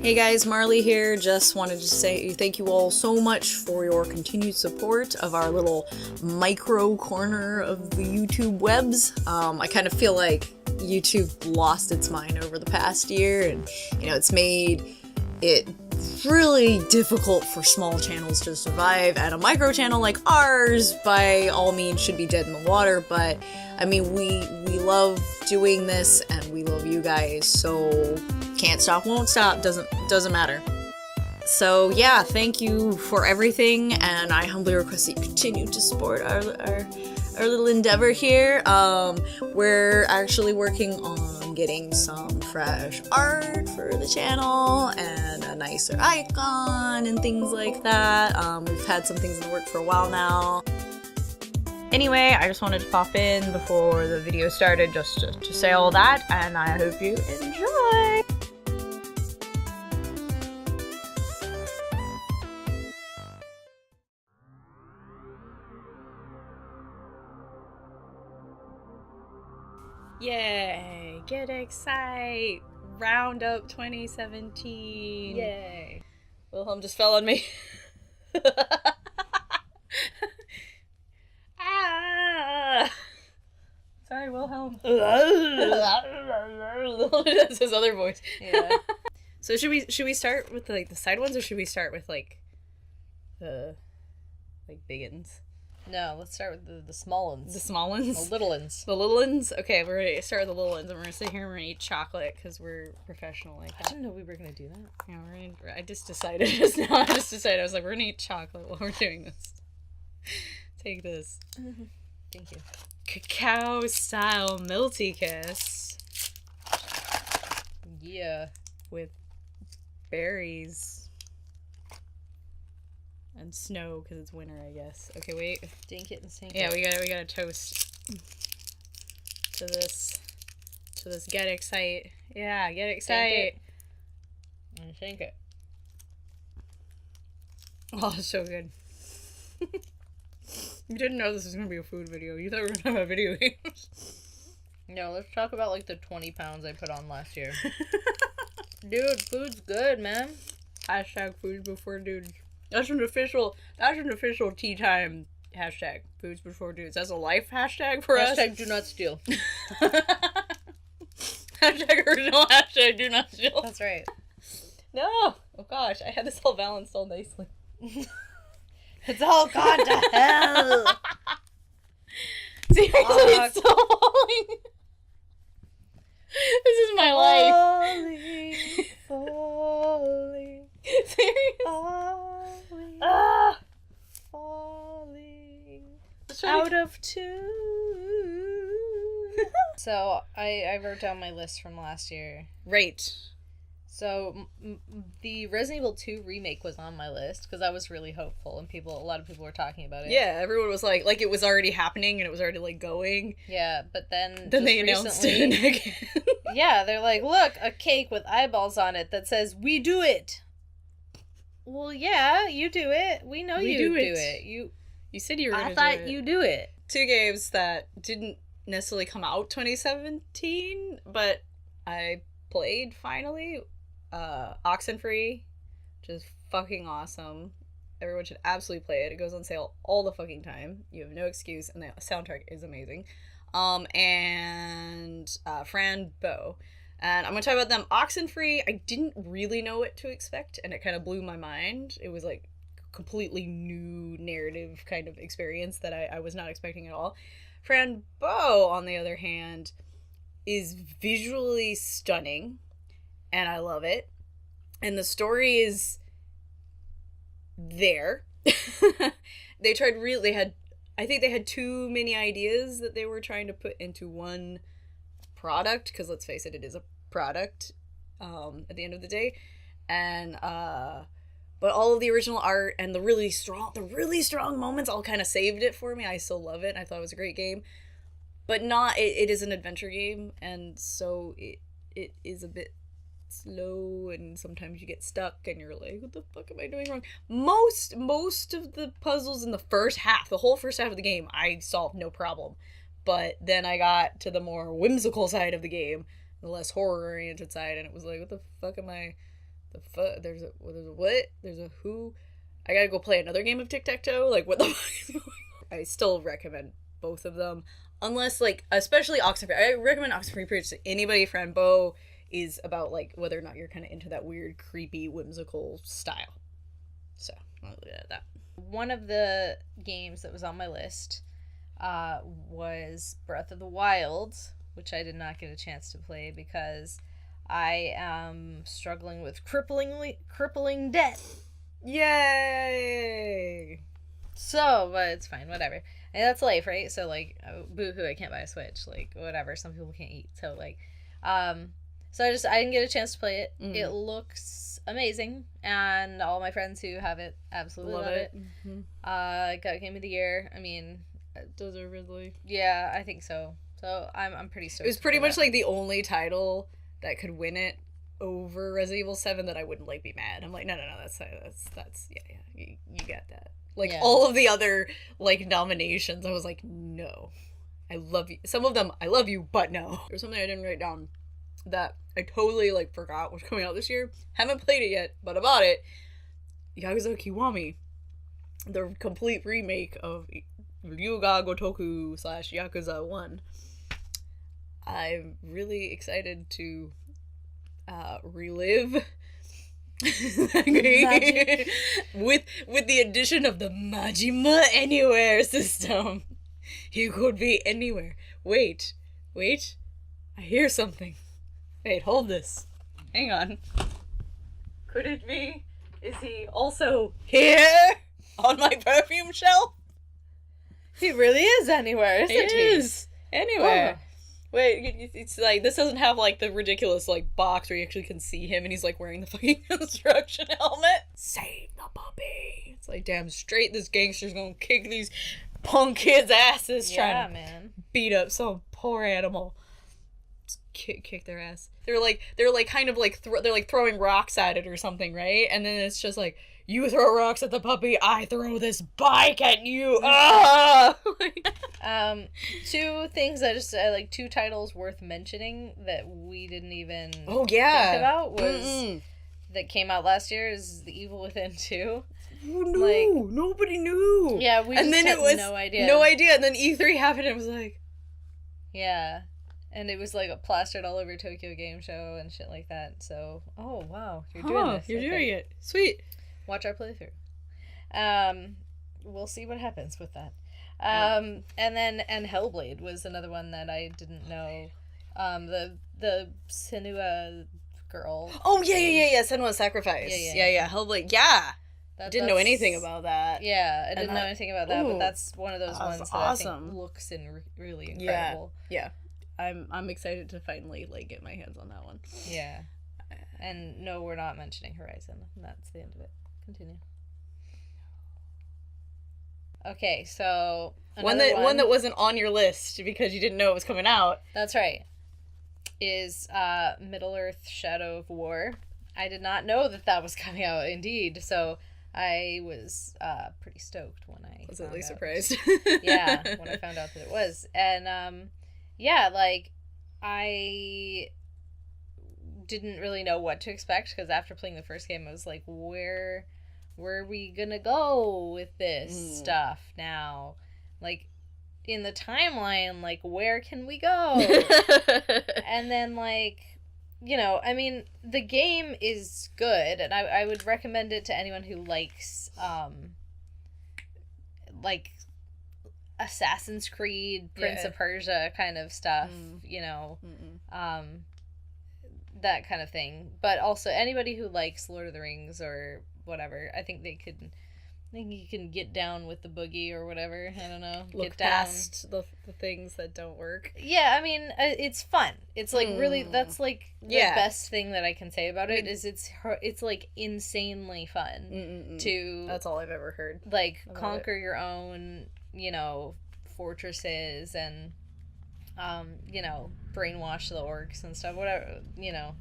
Hey guys, Marley here. Just wanted to say thank you all so much for your continued support of our little micro corner of the YouTube webs. I kind of feel like YouTube lost its mind over the past year, and it's made it really difficult for small channels to survive, and a micro channel like ours by all means should be dead in the water. But I mean, we love doing this and we love you guys, so can't stop, won't stop, doesn't matter. So yeah, thank you for everything, and I humbly request that you continue to support our little endeavor here. We're actually working on getting some fresh art for the channel and a nicer icon and things like that. We've had some things in the work for a while now. Anyway, I just wanted to pop in before the video started just to say all that, and I hope you enjoy! Yay! Get excited! Roundup 2017! Yay! Wilhelm just fell on me. Ah! Sorry, Wilhelm. That's his other voice. Yeah. So should we start with like the side ones, or should we start with like the big ones? No, let's start with the small ones. The small ones? The little ones. The little ones? Okay, we're going to start with the little ones, and we're going to sit here and we're going to eat chocolate, because we're professional like that. I didn't know we were going to do that. Yeah, I just decided just now. I was like, we're going to eat chocolate while we're doing this. Take this. Mm-hmm. Thank you. Cacao-style Milty Kiss. Yeah. With berries. And snow, because it's winter, I guess. Okay, wait. Dink it and sink it. Yeah, we gotta toast to this. Get excited. Yeah, get excited. And sink it. Oh, it's so good. You didn't know this was gonna be a food video. You thought we were gonna have video games. No, let's talk about like the 20 pounds I put on last year. Dude, food's good, man. Hashtag food before dudes. That's an official Teatime hashtag. Foods before dudes. That's a life hashtag for us. Hashtag do not steal. Hashtag original hashtag do not steal. That's right. No! Oh gosh, I had this all balanced all nicely. It's all gone to hell! Seriously, it's still falling. This is my life. Falling. Seriously. Falling out of tune. So I wrote down my list from last year. Right. So the Resident Evil 2 remake was on my list because I was really hopeful, and a lot of people were talking about it. Yeah, everyone was like it was already happening and it was already like going. Yeah, but then they announced it again. Yeah, they're like, look, a cake with eyeballs on it that says "We do it." Well, yeah, you do it. We know you do it. You said you were going to do it. I thought you do it. 2 games that didn't necessarily come out 2017, but I played finally. Oxenfree, which is fucking awesome. Everyone should absolutely play it. It goes on sale all the fucking time. You have no excuse, and the soundtrack is amazing. And Fran Bow. And I'm gonna talk about them. Oxenfree, I didn't really know what to expect, and it kind of blew my mind. It was like a completely new narrative kind of experience that I was not expecting at all. Fran Bow, on the other hand, is visually stunning, and I love it. And the story is there. I think they had too many ideas that they were trying to put into one product, because let's face it, it is a product at the end of the day. And but all of the original art and the really strong moments all kind of saved it for me. I still love it. I thought it was a great game, but it is an adventure game, and so it is a bit slow, and sometimes you get stuck and you're like, what the fuck am I doing wrong? Most of the puzzles in the whole first half of the game, I solved no problem. But then I got to the more whimsical side of the game, the less horror-oriented side, and it was like, what the fuck am I There's a what? There's a who? I gotta go play another game of tic-tac-toe? Like, what the fuck is going on? I still recommend both of them. Unless, like, especially Oxenfree. I recommend Oxenfree pretty much to anybody. Franbo is about, like, whether or not you're kind of into that weird, creepy, whimsical style. So, I'll leave it at that. One of the games that was on my list was Breath of the Wild, which I did not get a chance to play because I am struggling with crippling debt. Yay! So, but it's fine, whatever. And that's life, right? So, like, boo-hoo, I can't buy a Switch. Like, whatever, some people can't eat. So, like, so I didn't get a chance to play it. It looks amazing, and all my friends who have it absolutely love it. Got Game of the Year. I mean, deservedly. Yeah, I think so. So I'm pretty stoked. It was pretty much like the only title that could win it over Resident Evil 7 that I wouldn't like be mad. I'm like, no, that's yeah, you get that. Like all of the other like nominations, I was like, no, I love you. Some of them I love you, but no. There's something I didn't write down that I totally like forgot was coming out this year. Haven't played it yet, but about it, Yakuza Kiwami, the complete remake of Ryuga Gotoku / Yakuza 1. I'm really excited to relive with the addition of the Majima Anywhere system. He could be anywhere. Wait, I hear something. Wait, hold this. Hang on. Could it be? Is he also here on my perfume shelf? He really is anywhere, isn't he? Is anywhere. Oh. Wait, it's like, this doesn't have, like, the ridiculous, like, box where you actually can see him and he's, like, wearing the fucking construction helmet. Save the puppy. It's like, damn straight this gangster's gonna kick these punk kids' asses trying to beat up some poor animal. Just kick their ass. They're kind of, like, they're, like, throwing rocks at it or something, right? And then it's just, like, you throw rocks at the puppy, I throw this bike at you. Ah! Two things that two titles worth mentioning that we didn't even think about was that came out last year is The Evil Within 2. Oh, no, nobody knew. Yeah, we just had no idea. No idea, and then E3 happened and it was like... Yeah. And it was, like, plastered all over Tokyo Game Show and shit like that. So, oh, wow, you're doing this. You're doing it. Sweet. Watch our playthrough. We'll see what happens with that. And Hellblade was another one that I didn't know. The Senua girl. Oh, yeah. Senua's Sacrifice. Yeah. Hellblade. Yeah. Didn't know anything about that. Yeah, I didn't know anything about that, but that's one of those ones that awesome. I think looks really incredible. Yeah. I'm excited to finally, like, get my hands on that one. Yeah. And no, we're not mentioning Horizon. That's the end of it. Continue. Okay, so one that wasn't on your list because you didn't know it was coming out. That's right. Is Middle-earth: Shadow of War. I did not know that was coming out, indeed. So I was pretty stoked when I pleasantly surprised. Yeah, when I found out that it was. And yeah, like, I didn't really know what to expect because after playing the first game I was like, where are we gonna go with this stuff now? Like, in the timeline, like, where can we go? And then, like, you know, I mean, the game is good, and I would recommend it to anyone who likes like Assassin's Creed, Prince of Persia kind of stuff, you know, that kind of thing. But also anybody who likes Lord of the Rings or whatever, I think you can get down with the boogie or whatever. I don't know. Look past the things that don't work. Yeah, I mean, it's fun. It's like really, that's like the best thing that I can say about it is it's like insanely fun to. That's all I've ever heard. Like conquer your own, you know, fortresses and, you know, brainwash the orcs and stuff. Whatever, you know,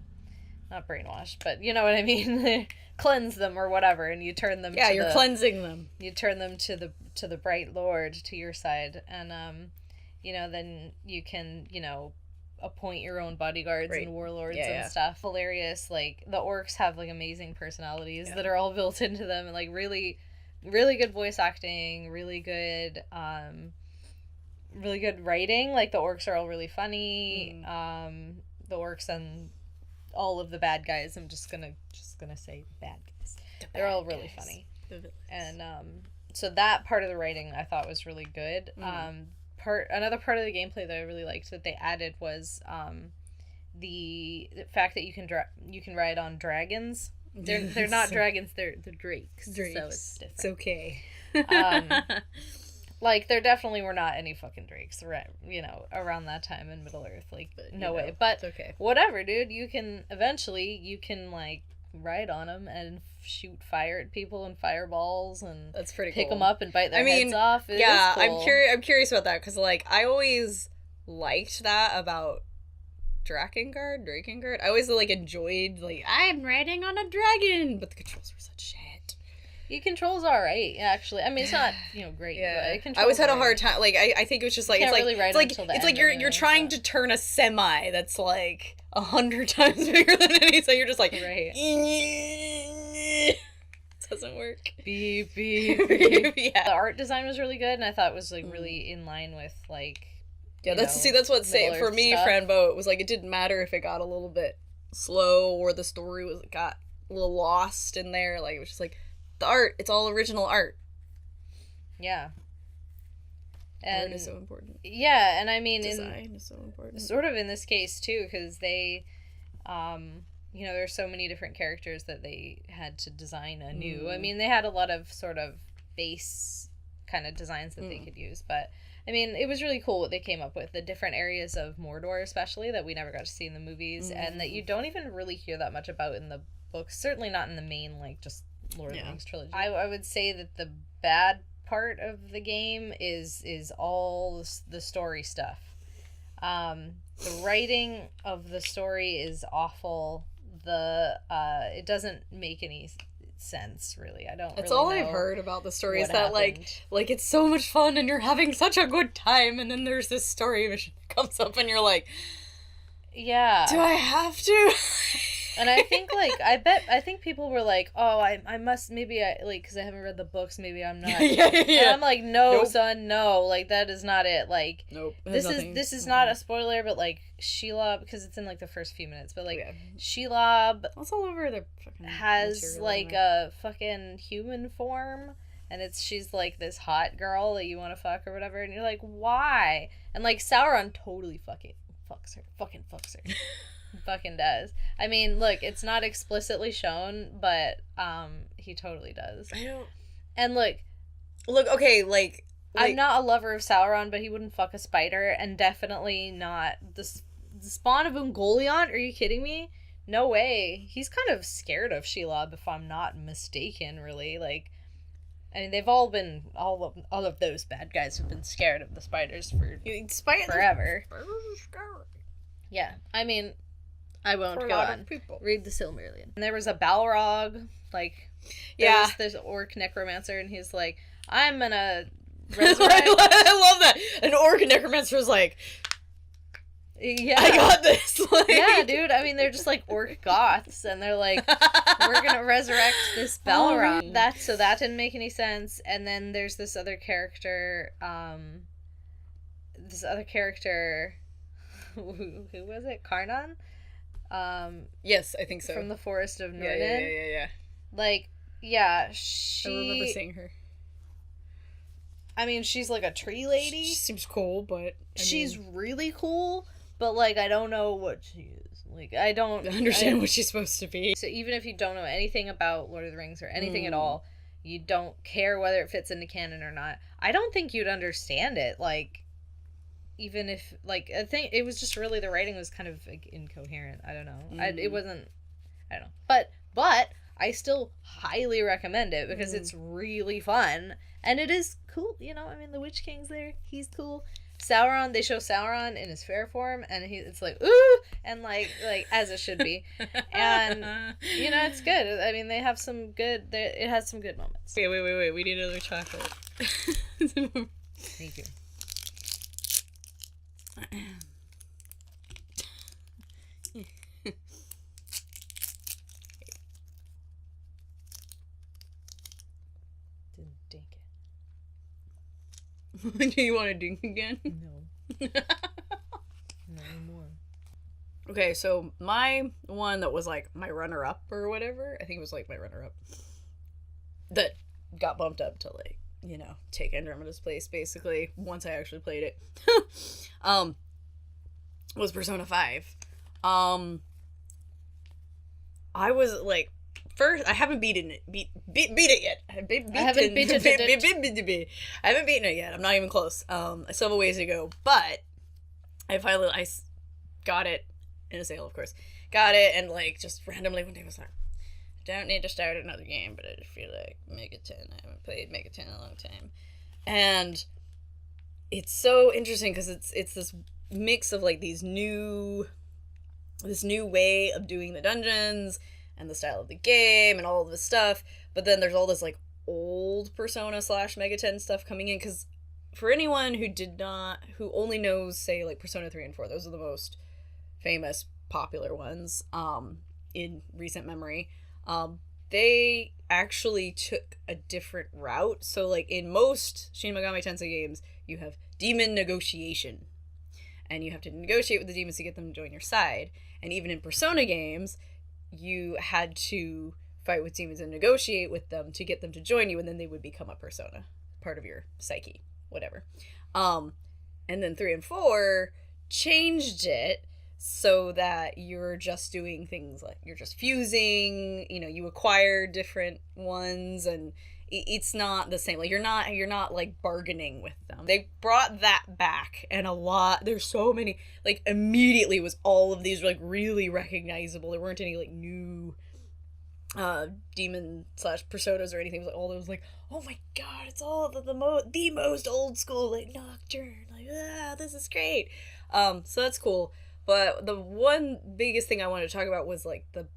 not brainwash, but you know what I mean. Cleanse them or whatever, and you turn them. Yeah, you're cleansing them. You turn them to the bright lord, to your side, and you know, then you can, you know, appoint your own bodyguards Right. and warlords Yeah, and yeah. stuff. Hilarious. Like, the orcs have, like, amazing personalities Yeah. that are all built into them, and, like, really, really good voice acting, really good writing. Like, the orcs are all really funny. The orcs and all of the bad guys, I'm just gonna say bad guys. They're all really funny. And so that part of the writing I thought was really good. Another part of the gameplay that I really liked that they added was the fact that you can ride on dragons. They're not dragons, they're drakes. So it's different. It's okay. Like, there definitely were not any fucking drakes, you know, around that time in Middle Earth. Like, no way. But it's okay. Whatever, dude. You can like ride on them and shoot fire at people and fireballs and that's pretty pick cool. them up and bite their heads off. It yeah, is cool. I'm curious about that because, like, I always liked that about Drakengard. I always, like, enjoyed, like, I'm riding on a dragon, but the controls were such shit. Your controls are alright, actually. I mean, it's not, you know, great. Yeah, but I always had a hard time. Like, I think it was just like Can't it's like really ride it's like until the it's like end you're anyway, trying so. to turn a semi that's like 100 times bigger than any, so you're just like Right. Doesn't work. Beep, beep, beep. Yeah. The art design was really good, and I thought it was, like, really in line with, like, Yeah, that's what say for me, Franbo, it was like it didn't matter if it got a little bit slow or the story got a little lost in there. Like, it was just like the art, it's all original art. Yeah. And art is so important. Yeah, and I mean, design is so important. Sort of in this case too, because they, you know, there's so many different characters that they had to design anew. I mean, they had a lot of sort of base kind of designs that they could use, but I mean, it was really cool what they came up with. The different areas of Mordor, especially, that we never got to see in the movies, and that you don't even really hear that much about in the books. Certainly not in the main, like, just Lord of the Rings trilogy. I would say that the bad part of the game is all the story stuff. The writing of the story is awful. It doesn't make any sense, really. I don't. That's really all know I've heard about the story is that happened. like it's so much fun and you're having such a good time, and then there's this story mission that comes up and you're like, yeah, do I have to? And I think, like, I think people were like, oh, I must, maybe I, like, because I haven't read the books, maybe I'm not. yeah. And I'm like, no, son, no, like, that is not it. Like, nope. This is not a spoiler, but, like, Shelob, because it's in, like, the first few minutes, but, like, Shelob that's all over the fucking has, like, a fucking human form, and she's, like, this hot girl that you want to fuck or whatever, and you're like, why? And, like, Sauron totally fucking fucks her. Fucking does. I mean, look, it's not explicitly shown, but he totally does. I don't. And look, okay, like I'm not a lover of Sauron, but he wouldn't fuck a spider, and definitely not the spawn of Ungoliant. Are you kidding me? No way. He's kind of scared of Shelob, if I'm not mistaken. Really, like, I mean, they've all of those bad guys have been scared of the spiders for forever. Spiders are scary. Yeah, I mean, I won't For a go lot on. of people. Read the Silmarillion. And there was a Balrog, like, this orc necromancer, and he's like, I'm gonna resurrect. I love that. An orc necromancer was like, yeah, I got this. Like... Yeah, dude. I mean, they're just like orc goths, and they're like, we're gonna resurrect this Balrog. That didn't make any sense. And then there's this other character. Who was it? Karnan? Yes, I think so. From the Forest of Nurnin. Yeah. Like, yeah, she... I remember seeing her. I mean, she's like a tree lady. She seems cool, but... She's really cool, but, like, I don't know what she is. Like, I don't... understand what she's supposed to be. So even if you don't know anything about Lord of the Rings or anything at all, you don't care whether it fits into canon or not, I don't think you'd understand it, like... Even if, like, I think it was just really, the writing was kind of, like, incoherent. I don't know. It wasn't, I don't know. But I still highly recommend it because it's really fun. And it is cool, you know? I mean, the Witch King's there. He's cool. Sauron, they show Sauron in his fair form, and it's like, ooh! And, like, as it should be. And, you know, it's good. I mean, they have some good, it has some good moments. Wait. We need another chocolate. Thank you. Do you want to drink again? No. Not anymore. Okay, so my one that was like my runner-up or whatever, I think it was like my runner-up, that got bumped up to like, you know, take Andromeda's place basically once I actually played it, was Persona 5. I was like, first, I haven't beat it yet. I haven't beaten it yet. I'm not even close. I still have a ways to go, but I got it in a sale, of course. Got it, and like just randomly one day was like, don't need to start another game, but I just feel like Mega 10. I haven't played Mega 10 in a long time, and it's so interesting because it's this mix of like this new way of doing the dungeons and the style of the game and all of this stuff, but then there's all this like old Persona / Mega 10 stuff coming in, because for anyone who only knows, say, like Persona 3 and 4, those are the most famous popular ones in recent memory, they actually took a different route. So like in most Shin Megami Tensei games, you have demon negotiation, and you have to negotiate with the demons to get them to join your side. And even in Persona games, you had to fight with demons and negotiate with them to get them to join you, and then they would become a persona, part of your psyche, whatever. And then 3 and 4 changed it so that you're just doing things like you're just fusing, you know, you acquire different ones, and it's not the same. Like you're not like bargaining with them. They brought that back, and there's so many, like immediately was all of these like really recognizable. There weren't any like new demon / personas or anything. It was like all those like, oh my god, it's all the most old school like Nocturne, like this is great. So that's cool. But the one biggest thing I wanted to talk about was like the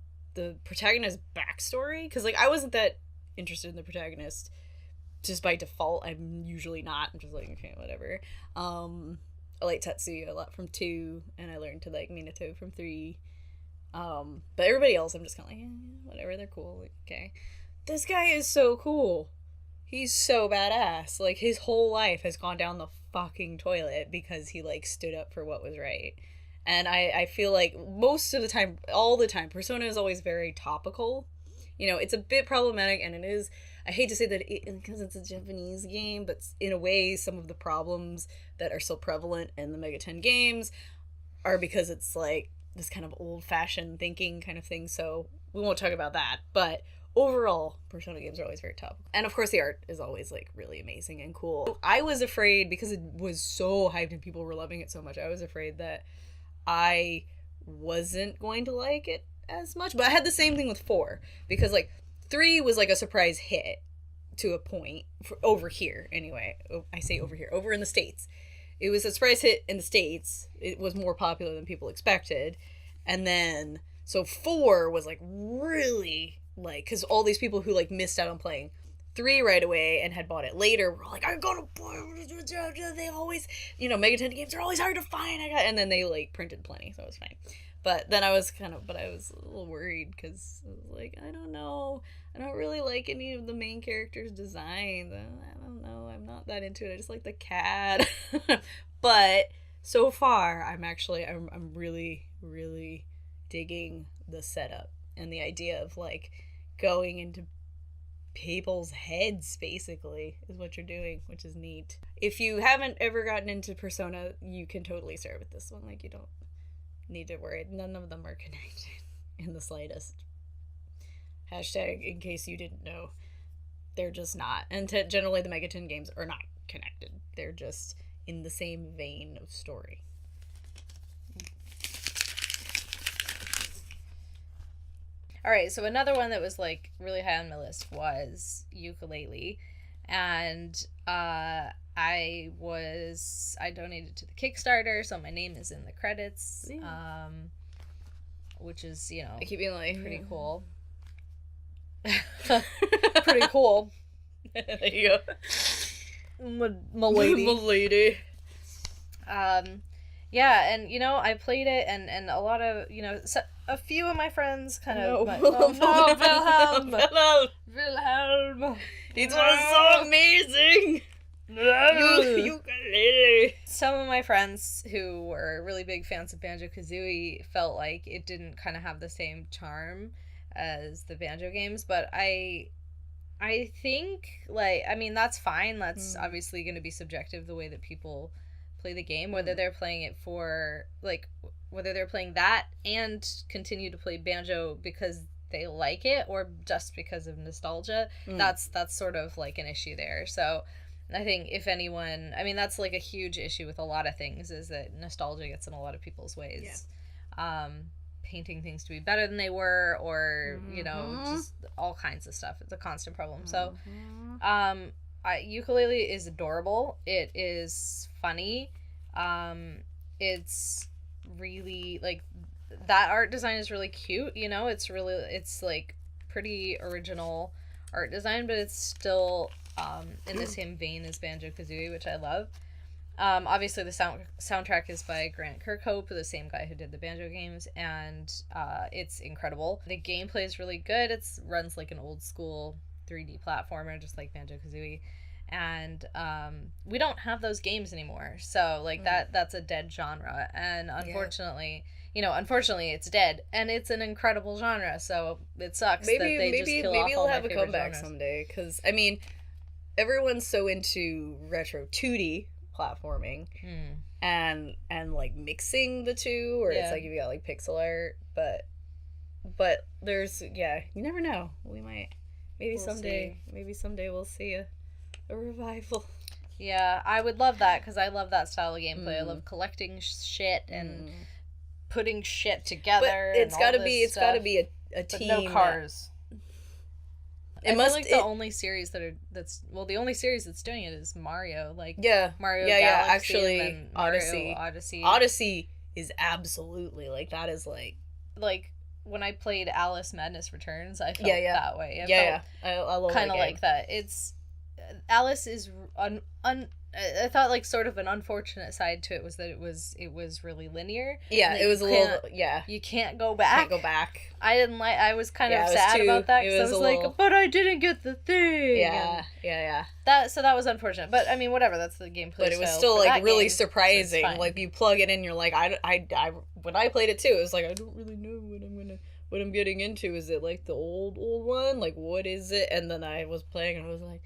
protagonist's backstory, because like I wasn't that interested in the protagonist just by default. I'm usually not. I'm just like, okay, whatever. I like Tetsuya a lot from 2, and I learned to like Minato from 3. But everybody else, I'm just kind of like, whatever, they're cool. Like, okay. This guy is so cool. He's so badass. Like, his whole life has gone down the fucking toilet because he, like, stood up for what was right. And I feel like most of the time, all the time, Persona is always very topical. You know, it's a bit problematic, and it is, I hate to say that because it's a Japanese game, but in a way, some of the problems that are still prevalent in the Mega 10 games are because it's, like, this kind of old-fashioned thinking kind of thing, so we won't talk about that. But overall, Persona games are always very topical. And of course the art is always like really amazing and cool. I was afraid, because it was so hyped and people were loving it so much, I was afraid that I wasn't going to like it as much. But I had the same thing with 4, because like 3 was like a surprise hit to a point, over here anyway. I say over here, over in the States. It was a surprise hit in the States. It was more popular than people expected. And then, so 4 was like really, like, because all these people who like missed out on playing 3 right away and had bought it later were like, I gotta play, they always, you know, Mega 10 games are always hard to find. And then they like printed plenty, so it was fine. But then I was a little worried, because I was like, I don't know. I don't really like any of the main characters' designs. I don't know. I'm not that into it. I just like the cat. But so far, I'm really, really digging the setup and the idea of like going into people's heads, basically, is what you're doing, which is neat. If you haven't ever gotten into Persona, you can totally start with this one. Like, you don't need to worry. None of them are connected in the slightest. Hashtag, in case you didn't know, they're just not. And generally the Mega 10 games are not connected. They're just in the same vein of story. Alright, so another one that was like really high on my list was Yooka-Laylee. And I donated to the Kickstarter, so my name is in the credits. Yeah. Which is, you know, I keep being like, pretty cool. Pretty cool. There you go. My lady. My lady. Yeah, and, you know, I played it, and a lot of, you know, a few of my friends kind of... Wilhelm! Wilhelm! It was so amazing! Yooka-Laylee. Some of my friends who were really big fans of Banjo-Kazooie felt like it didn't kind of have the same charm as the Banjo games, but I think, like, I mean, that's fine. That's obviously going to be subjective, the way that people play the game, whether they're playing it for, like, whether they're playing that and continue to play Banjo because they like it or just because of nostalgia. That's sort of, like, an issue there. So I think if anyone, I mean, that's, like, a huge issue with a lot of things, is that nostalgia gets in a lot of people's ways. Yeah. Painting things to be better than they were, or you know, just all kinds of stuff. It's a constant problem. So Yooka-Laylee is adorable. It is funny. It's really, like, that art design is really cute, you know. It's like pretty original art design, but it's still in the same vein as Banjo-Kazooie, which I love. Obviously, the soundtrack is by Grant Kirkhope, the same guy who did the Banjo games, and it's incredible. The gameplay is really good. It runs like an old school 3D platformer, just like Banjo-Kazooie. And we don't have those games anymore, so like that's a dead genre. And unfortunately, unfortunately, it's dead, and it's an incredible genre. So it sucks that they just kill off all my favorite genres. Maybe it'll have a comeback someday, because I mean, everyone's so into retro 2D platforming and like mixing the two, or it's like you got like pixel art, but there's you never know. We might maybe someday we'll see a revival. Yeah, I would love that, because I love that style of gameplay. I love collecting shit and putting shit together. But it's gotta be a team. No cars. I feel like the only series the only series that's doing it is Mario. Like, Mario Galaxy, actually, and Odyssey. Odyssey is absolutely, like, that is like when I played Alice Madness Returns, I felt that way. I love kind of like that. It's Alice is I thought, like, sort of an unfortunate side to it was that it was really linear. Yeah, it was a little. You can't go back. Can't go back. I was kind of sad about that, because I was like, but I didn't get the thing. Yeah. That was unfortunate, but I mean, whatever. That's the gameplay. But it was still, like, really surprising. So like, you plug it in, you're like, I when I played it too, it was like, I don't really know what I'm getting into. Is it like the old one? Like, what is it? And then I was playing, and I was like,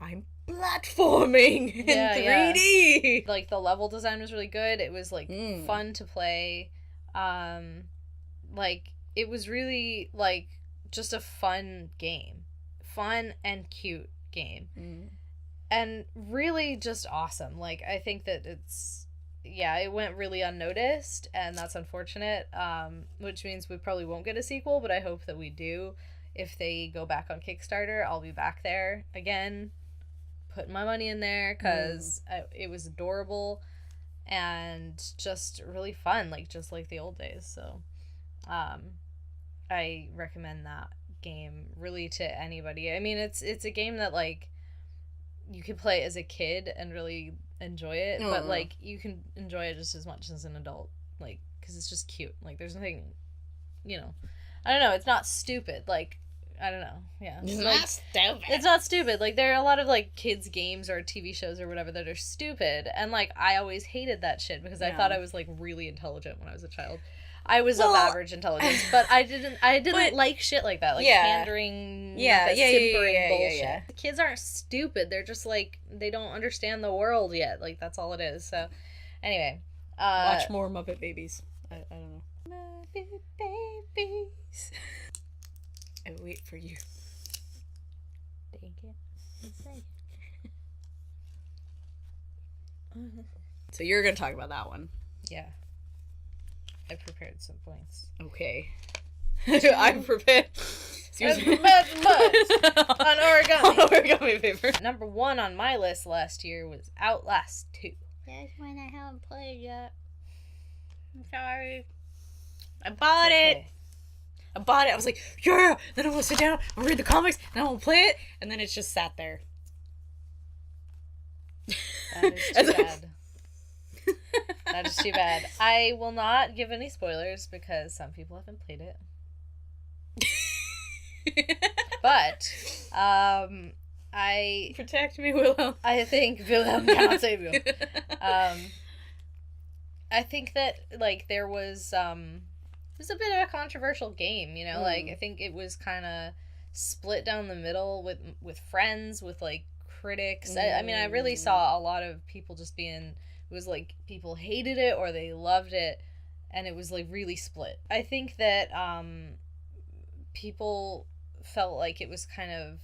I'm platforming in 3D. Like, the level design was really good. It was, like, fun to play. Like, it was really, like, just a fun game. Fun and cute game. And really just awesome. Like, I think that it went really unnoticed, and that's unfortunate, which means we probably won't get a sequel, but I hope that we do. If they go back on Kickstarter, I'll be back there again, putting my money in there, because it was adorable and just really fun, like, just like the old days. So I recommend that game really to anybody. I mean, it's a game that, like, you can play as a kid and really enjoy it, but, like, you can enjoy it just as much as an adult, like, because it's just cute. Like, there's nothing, I don't know, it's not stupid, like, I don't know. Yeah. It's not stupid. It's not stupid. Like, there are a lot of, like, kids' games or TV shows or whatever that are stupid. And, like, I always hated that shit, because I thought I was, like, really intelligent when I was a child. I was of average intelligence, but I didn't like shit like that. Like, pandering, simpering bullshit. The kids aren't stupid. They're just, like, they don't understand the world yet. Like, that's all it is. So, anyway. Watch more Muppet Babies. I don't know. Muppet Babies. I wait for you. Thank you. So you're gonna talk about that one. Yeah. I prepared some points. Okay. I'm prepared. Excuse me. On origami. On origami paper. Number 1 on my list last year was Outlast 2. That's one I haven't played yet. I'm sorry. I bought it. I was like, yeah! Then I will sit down, I'll read the comics, and I will play it, and then it's just sat there. That is too bad. That is too bad. I will not give any spoilers, because some people haven't played it. But, Protect me, Wilhelm. I think Wilhelm cannot save you. I think that, like, there was, it was a bit of a controversial game, you know? Like, I think it was kind of split down the middle with friends, with, like, critics. I mean, I really saw a lot of people just being, it was, like, people hated it or they loved it, and it was, like, really split. I think that, people felt like it was kind of,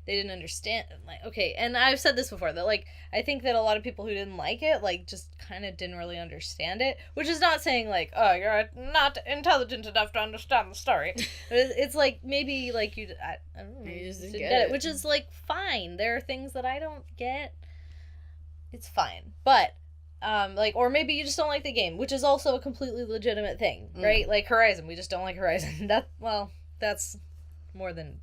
they didn't understand, like, okay, and I've said this before, that, like, I think that a lot of people who didn't like it, like, just kind of didn't really understand it, which is not saying, like, oh, you're not intelligent enough to understand the story. It's like, maybe, like, I don't know, you just didn't get it, which is, like, fine. There are things that I don't get. It's fine. But, like, or maybe you just don't like the game, which is also a completely legitimate thing, right? Like, Horizon, we just don't like Horizon. That's...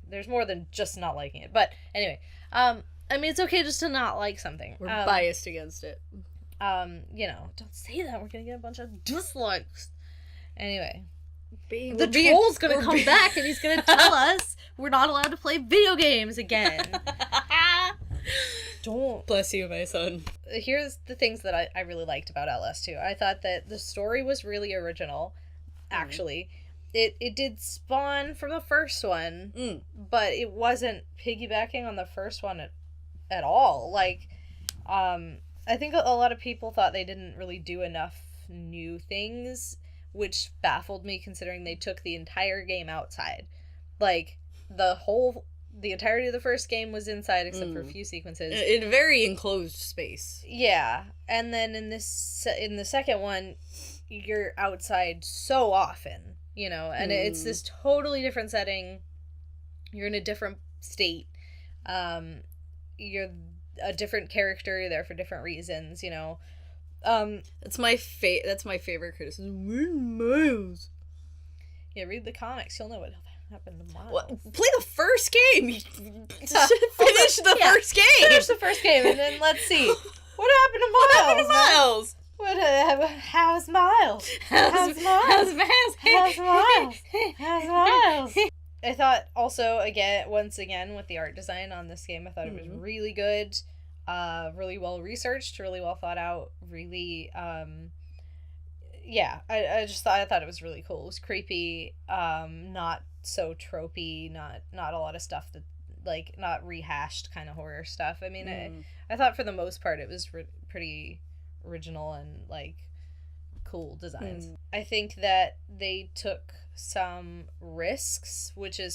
there's more than just not liking it. But anyway, I mean, it's okay just to not like something. We're biased against it. You know, don't say that. We're gonna get a bunch of dislikes. Anyway, the troll's gonna come back and he's gonna tell us we're not allowed to play video games again. Don't. Bless you, my son. Here's the things that I really liked about Outlast 2. I thought that the story was really original, actually. It did spawn from the first one, but it wasn't piggybacking on the first one at all. Like, I think a lot of people thought they didn't really do enough new things, which baffled me considering they took the entire game outside. Like, the entirety of the first game was inside except for a few sequences. In a very enclosed space. Yeah, and then in the second one, you're outside so often. You know, and it's this totally different setting. You're in a different state. You're a different character. You're there for different reasons, you know. That's my favorite criticism. Where's Miles? Yeah, read the comics. You'll know what happened to Miles. What? Play the first game! Finish the first game! Finish the first game, and then let's see. What happened to Miles? What happened to Miles? How's Miles? How's Miles? I thought also, once again, with the art design on this game, I thought it was really good, really well researched, really well thought out, really, yeah, I thought it was really cool. It was creepy, not so tropey, not a lot of stuff that, like, not rehashed kind of horror stuff. I mean, I thought for the most part it was pretty original and, like, cool designs. I think that they took some risks, which are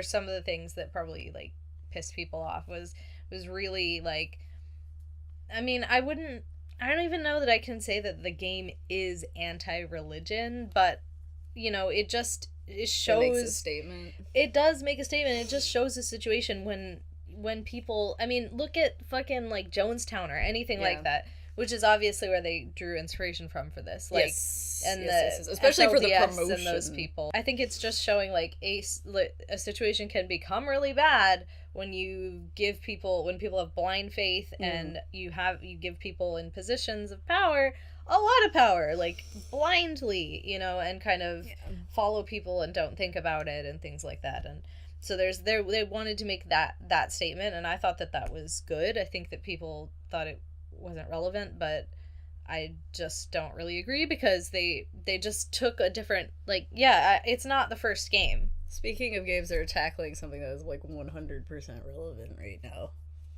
some of the things that probably, like, pissed people off, was really, like, I mean, I don't even know that I can say that the game is anti-religion, but, you know, it shows... It makes a statement. It does make a statement. It just shows a situation when people... I mean, look at fucking, like, Jonestown or anything like that, which is obviously where they drew inspiration from for this. Like, yes. Especially SLDS for the promotion. And those people. I think it's just showing, like, a situation can become really bad when people have blind faith and you give people in positions of power a lot of power, like, blindly, you know, and kind of follow people and don't think about it and things like that. And so they wanted to make that statement, and I thought that was good. I think that people thought it wasn't relevant, but I just don't really agree because they just took a different, like, it's not the first game. Speaking of games that are tackling something that is, like, 100% relevant right now.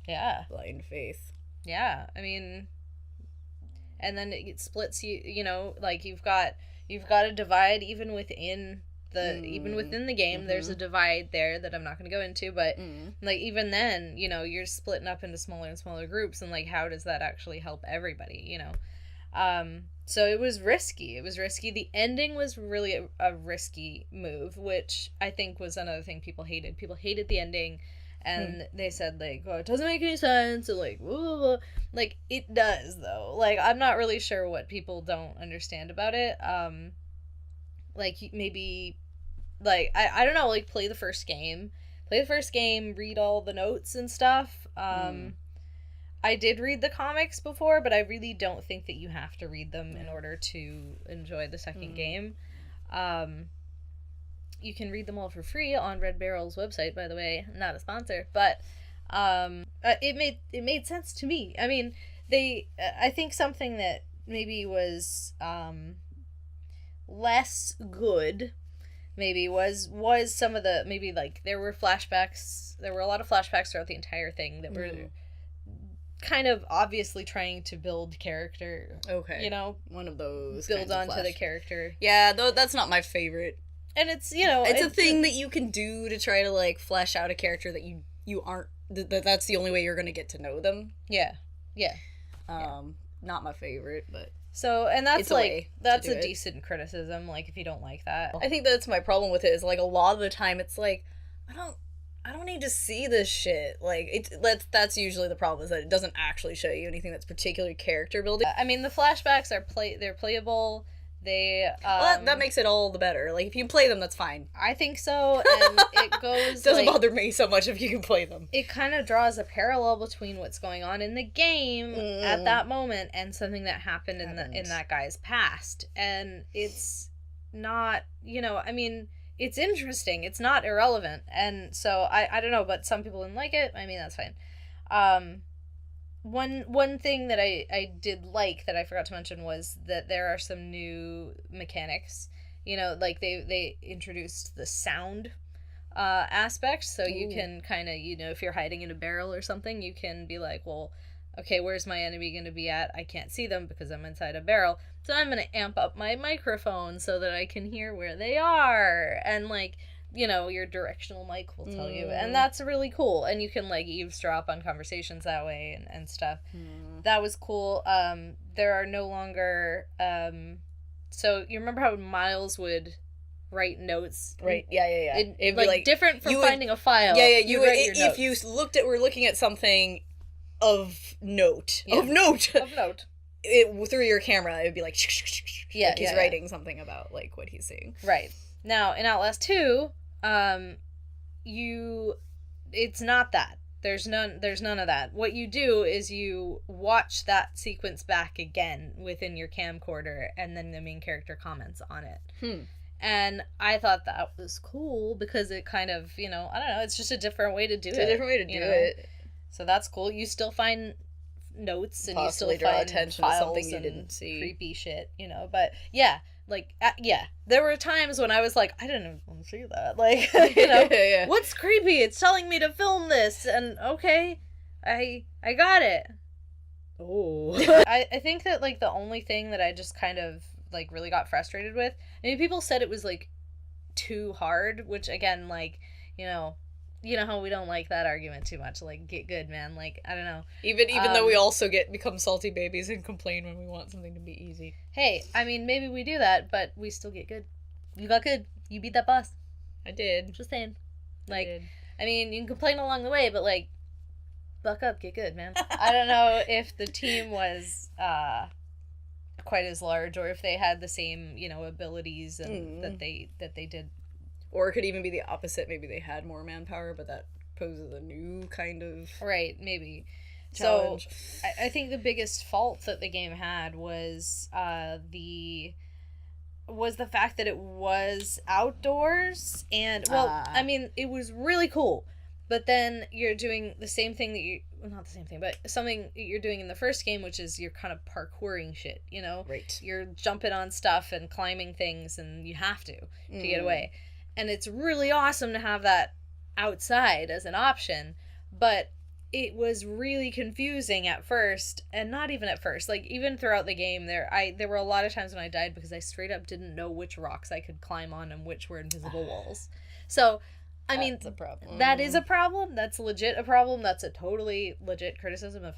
Yeah. Blind faith. Yeah, I mean, and then it splits you know, like, you've got a divide even within the game. There's a divide there that I'm not going to go into, but like, even then, you know, you're splitting up into smaller and smaller groups, and, like, how does that actually help everybody, you know? So it was risky. The ending was really a risky move, which I think was another thing people hated. People hated the ending, and they said, like, oh, it doesn't make any sense, and, like, blah, blah, blah. Like, it does, though. Like, I'm not really sure what people don't understand about it. Like, maybe, like, I don't know, like, play the first game, read all the notes and stuff. I did read the comics before, but I really don't think that you have to read them in order to enjoy the second game. You can read them all for free on Red Barrel's website, by the way. Not a sponsor, but It made sense to me. I mean, I think something that maybe was less good maybe was some of the, maybe like there were a lot of flashbacks throughout the entire thing that were kind of obviously trying to build character. Okay. You know? One of those build onto the character. Yeah, though that's not my favorite. And it's, you know, it's a thing that you can do to try to like flesh out a character that you aren't, that's the only way you're going to get to know them. Yeah. Not my favorite, but so, and that's like, that's a it. Decent criticism, like, if you don't like that. I think that's my problem with it, is like a lot of the time it's like, I don't need to see this shit. Like, that's usually the problem, is that it doesn't actually show you anything that's particularly character building. I mean, the flashbacks are they're playable. They well, that makes it all the better. Like, if you play them, that's fine. I think so, and it goes doesn't bother me so much if you can play them. It kind of draws a parallel between what's going on in the game at that moment and something that happened in that guy's past, and it's not, you know, I mean, it's interesting. It's not irrelevant, and so I don't know, but some people didn't like it. I mean, that's fine. One thing that I did like that I forgot to mention was that there are some new mechanics. You know, like they introduced the sound aspect, so you can kind of, you know, if you're hiding in a barrel or something, you can be like, well, okay, where's my enemy going to be at? I can't see them because I'm inside a barrel, so I'm going to amp up my microphone so that I can hear where they are, and like, you know, your directional mic will tell you, and that's really cool, and you can like eavesdrop on conversations that way and stuff. That was cool. There are no longer so you remember how Miles would write notes, right? Yeah. It'd like, be different from finding a file. Yeah. You write your notes. If you were looking at something of note, through your camera, it would be like, like he's writing something about like what he's seeing. Right. Now in Outlast 2, it's not that. There's none of that. What you do is you watch that sequence back again within your camcorder, and then the main character comments on it. And I thought that was cool because it kind of, you know, I don't know, it's just a different way to do it. It's a different way to do it. So that's cool. You still find notes, and possibly you still draw find attention to something you didn't see. Creepy shit, you know. But yeah, like there were times when I was like, I didn't even want to see that. Like, you know, what's creepy? It's telling me to film this, and okay, I got it. Oh, I think that like the only thing that I just kind of like really got frustrated with, I mean, people said it was like too hard, which again, like, you know how we don't like that argument too much. Like, get good, man. Like, I don't know. Even though we also become salty babies and complain when we want something to be easy. Hey, I mean, maybe we do that, but we still get good. You got good. You beat that boss. I did. Just saying. Like, I mean, you can complain along the way, but like, buck up, get good, man. I don't know if the team was quite as large, or if they had the same, you know, abilities and that they did. Or it could even be the opposite. Maybe they had more manpower, but that poses a new kind of maybe challenge. So I think the biggest fault that the game had was the fact that it was outdoors, and I mean, it was really cool, but then you're doing the same thing that not the same thing, but something you're doing in the first game, which is you're kind of parkouring shit, you know? Right. You're jumping on stuff and climbing things, and you have to get away. And it's really awesome to have that outside as an option, but it was really confusing at first, and not even at first. Like, even throughout the game, there were a lot of times when I died because I straight up didn't know which rocks I could climb on and which were invisible walls. So, I mean, that's a problem. That is a problem. That's legit a problem. That's a totally legit criticism. If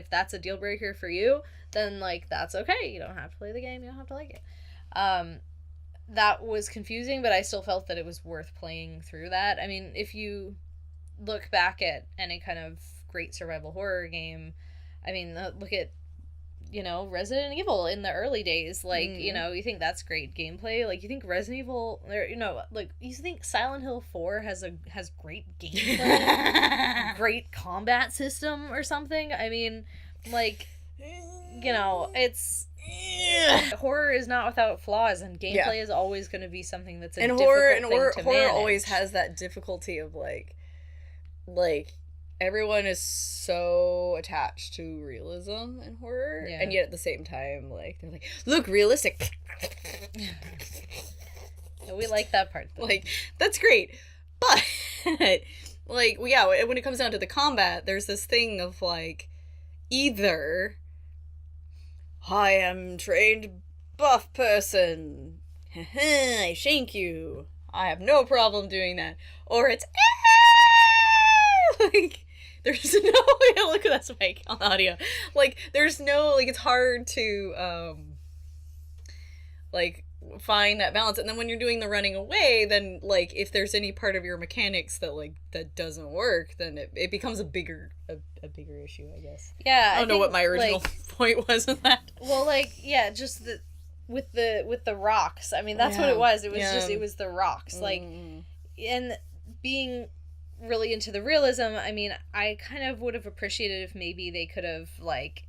that's a deal breaker for you, then like that's okay. You don't have to play the game. You don't have to like it. That was confusing, but I still felt that it was worth playing through that. I mean, if you look back at any kind of great survival horror game, I mean, look at, you know, Resident Evil in the early days. Like, you know, you think that's great gameplay. Like, you think Resident Evil, or, you know, like, you think Silent Hill 4 has great gameplay, great combat system or something? I mean, like, you know, it's... Horror is not without flaws, and gameplay is always going to be something that's difficult thing to manage. Horror always has that difficulty of like everyone is so attached to realism and horror, and yet at the same time, like, they're like, look, realistic. We like that part, though. Like, that's great. But, like, yeah, when it comes down to the combat, there's this thing of, like, either I am trained buff person, I shank you, I have no problem doing that, or it's like, there's no way. Look at that spike on the audio. Like, there's no, like, it's hard to like, find that balance. And then when you're doing the running away, then, like, if there's any part of your mechanics that, like, that doesn't work, then it becomes a bigger issue, I guess. Yeah, I don't know what my original point was in that. Well, like, yeah, just with the rocks. I mean, that's what it was. It was just, it was the rocks. Like, and being really into the realism, I mean, I kind of would have appreciated if maybe they could have, like,